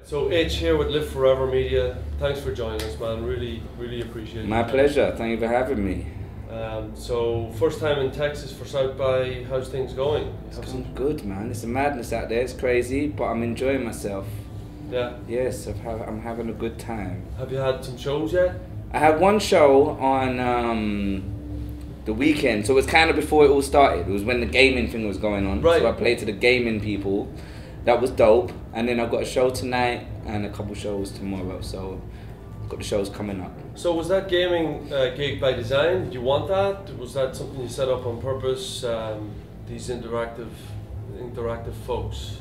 So H here with Live Forever Media. Thanks for joining us, man. Really appreciate it. My pleasure. Thank you for having me. So first time in Texas for South by. How's things going? It's going good, man. It's a madness out there. It's crazy, but I'm enjoying myself. Yeah. Yes, I'm having a good time. Have you had some shows yet? I had one show on the weekend, so it was kind of before it all started. It was when the gaming thing was going on. Right. So I played to the gaming people. That was dope. And then I've got a show tonight and a couple shows tomorrow. So I've got the shows coming up. So was that gaming gig by design? Did you want that? Was that something you set up on purpose? These interactive folks.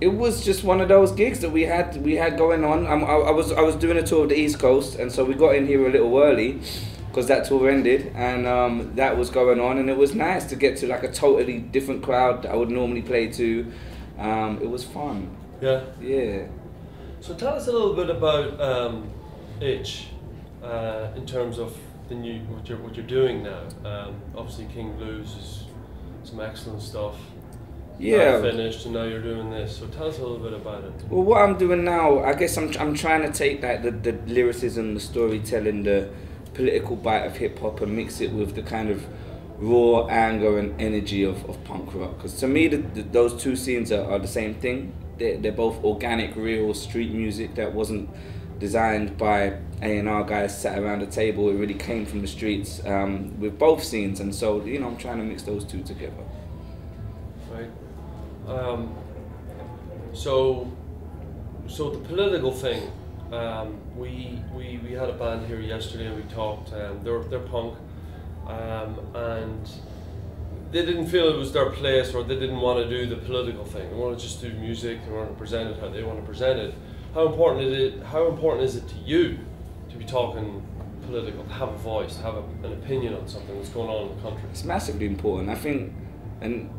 It was just one of those gigs that we had going on. I was doing a tour of the East Coast, and so we got in here a little early because that tour ended, and that was going on, and it was nice to get to like a totally different crowd that I would normally play to. It was fun. Yeah. Yeah. So tell us a little bit about Itch in terms of the new what you're doing now. Obviously, King Blues is some excellent stuff. Yeah. Now finished, and now you're doing this. So tell us a little bit about it. Well, what I'm doing now, I guess I'm trying to take like the lyricism, the storytelling, the political bite of hip hop, and mix it with the kind of raw anger and energy of punk rock. Because to me, those two scenes are the same thing. They're both organic, real street music that wasn't designed by A&R guys sat around a table. It really came from the streets with both scenes, and so I'm trying to mix those two together. Right. So the political thing. We had a band here yesterday and we talked. They're punk, and they didn't feel it was their place, or they didn't want to do the political thing. They want to just do music. They want to present it how they want to present it. How important is it to you to be talking political, to have a voice, to have an opinion on something that's going on in the country? It's massively important, I think, and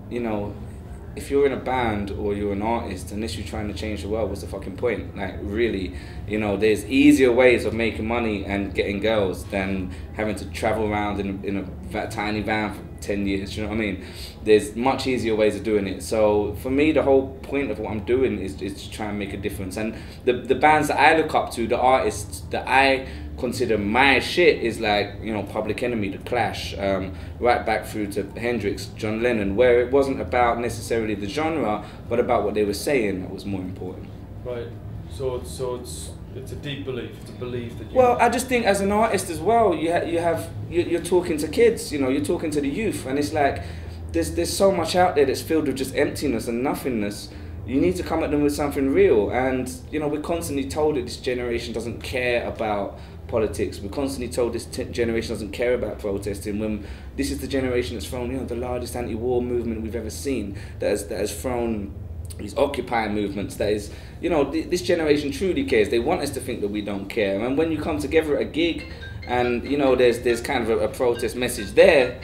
if you're in a band or you're an artist, unless you're trying to change the world, what's the fucking point? Like, really, there's easier ways of making money and getting girls than having to travel around in a tiny van for 10 years, you know what I mean? There's much easier ways of doing it. So for me, the whole point of what I'm doing is to try and make a difference. And the bands that I look up to, the artists that I consider my shit, is like, Public Enemy, The Clash, right back through to Hendrix, John Lennon, where it wasn't about necessarily the genre, but about what they were saying that was more important. Right. So it's a deep belief. It's a belief that you. Well, I just think as an artist as well, you're talking to kids. You're talking to the youth, and it's like there's so much out there that's filled with just emptiness and nothingness. You need to come at them with something real, and we're constantly told that this generation doesn't care about politics. We're constantly told this generation doesn't care about protesting, when this is the generation that's thrown the largest anti-war movement we've ever seen, that has thrown these Occupy movements, that is, this generation truly cares. They want us to think that we don't care, and when you come together at a gig and there's kind of a protest message there,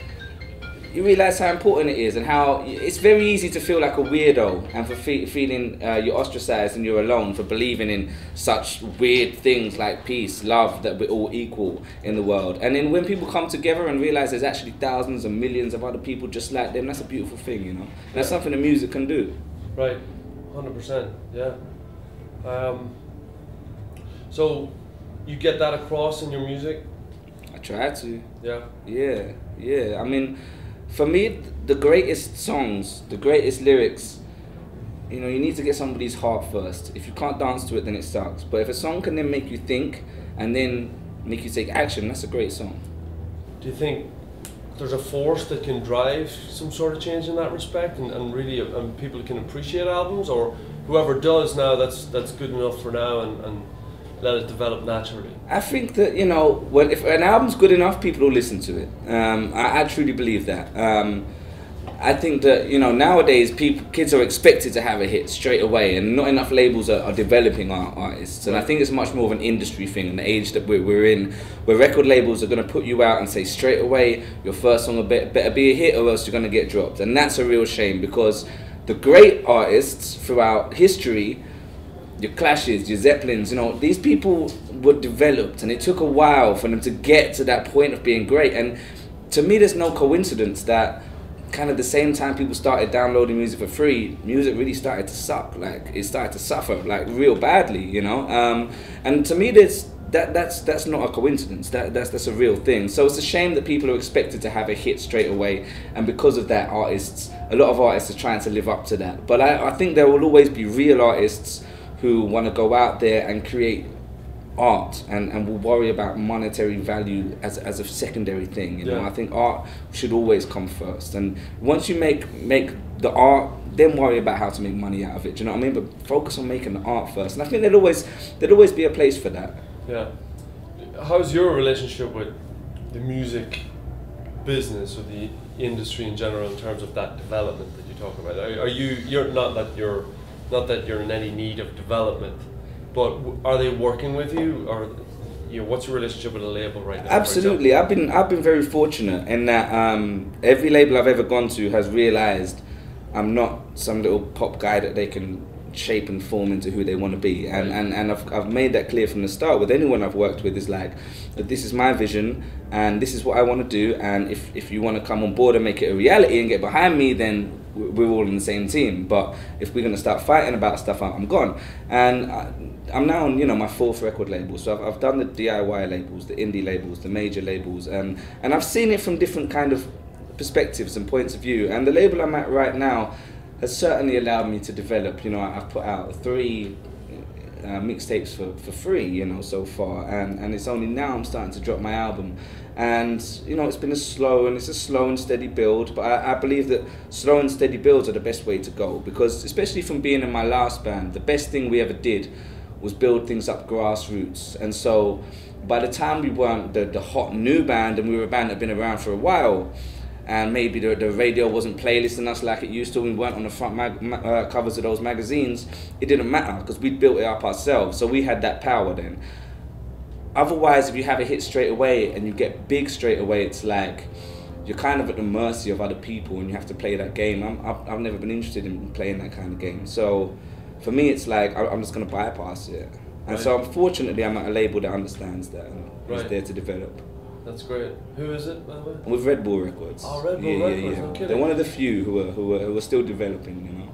you realise how important it is, and how it's very easy to feel like a weirdo, and for feeling you're ostracised and you're alone, for believing in such weird things like peace, love, that we're all equal in the world. And then when people come together and realise there's actually thousands and millions of other people just like them, that's a beautiful thing, That's something that music can do. Right, 100%, yeah. So you get that across in your music? I try to. Yeah. Yeah. I mean, for me, the greatest songs, the greatest lyrics, you need to get somebody's heart first. If you can't dance to it, then it sucks. But if a song can then make you think and then make you take action, that's a great song. Do you think there's a force that can drive some sort of change in that respect, and really people can appreciate albums, or whoever does now, that's good enough for now, and let it develop naturally? I think that, if an album's good enough, people will listen to it. I truly believe that. I think that, nowadays kids are expected to have a hit straight away, and not enough labels are developing our artists. And I think it's much more of an industry thing, in the age that we're in, where record labels are going to put you out and say straight away, your first song better be a hit, or else you're going to get dropped. And that's a real shame, because the great artists throughout history, your Clashes, your Zeppelins, these people were developed, and it took a while for them to get to that point of being great. And to me, there's no coincidence that kind of the same time people started downloading music for free, music really started to suck. Like, it started to suffer, like, real badly, you know. And to me, that's not a coincidence. That's a real thing. So it's a shame that people are expected to have a hit straight away, and because of that, a lot of artists are trying to live up to that. But I think there will always be real artists who want to go out there and create art and will worry about monetary value as a secondary thing. You know, I think art should always come first, and once you make the art, then worry about how to make money out of it. Do you know what I mean? But focus on making the art first, and I think there'll always be a place for that. Yeah. How's your relationship with the music business or the industry in general in terms of that development that you talk about? You're not that you're in any need of development, but are they working with you, or what's your relationship with a label right now? Absolutely, I've been very fortunate in that every label I've ever gone to has realised I'm not some little pop guy that they can shape and form into who they want to be, and I've made that clear from the start with anyone I've worked with. Is like, that this is my vision and this is what I want to do, and if you want to come on board and make it a reality and get behind me, then we're all in the same team. But if we're going to start fighting about stuff, I'm gone. And I'm now on, my 4th record label, so I've done the DIY labels, the indie labels, the major labels, and I've seen it from different kind of perspectives and points of view, and the label I'm at right now has certainly allowed me to develop. I've put out 3 mixtapes for free, so far, and it's only now I'm starting to drop my album. And it's been a slow and steady build, but I believe that slow and steady builds are the best way to go, because especially from being in my last band, the best thing we ever did was build things up grassroots. And so by the time we weren't the hot new band, and we were a band that had been around for a while, and maybe the radio wasn't playlisting us like it used to, we weren't on the front covers of those magazines, it didn't matter, because we'd built it up ourselves, so we had that power then. Otherwise, if you have a hit straight away and you get big straight away, it's like you're kind of at the mercy of other people, and you have to play that game. I've never been interested in playing that kind of game, so for me it's like I'm just going to bypass it. And so unfortunately I'm at a label that understands that and is there to develop. That's great. Who is it, by the way? With Red Bull Records. Oh, Red Bull Records. Yeah. They're one of the few who are still developing,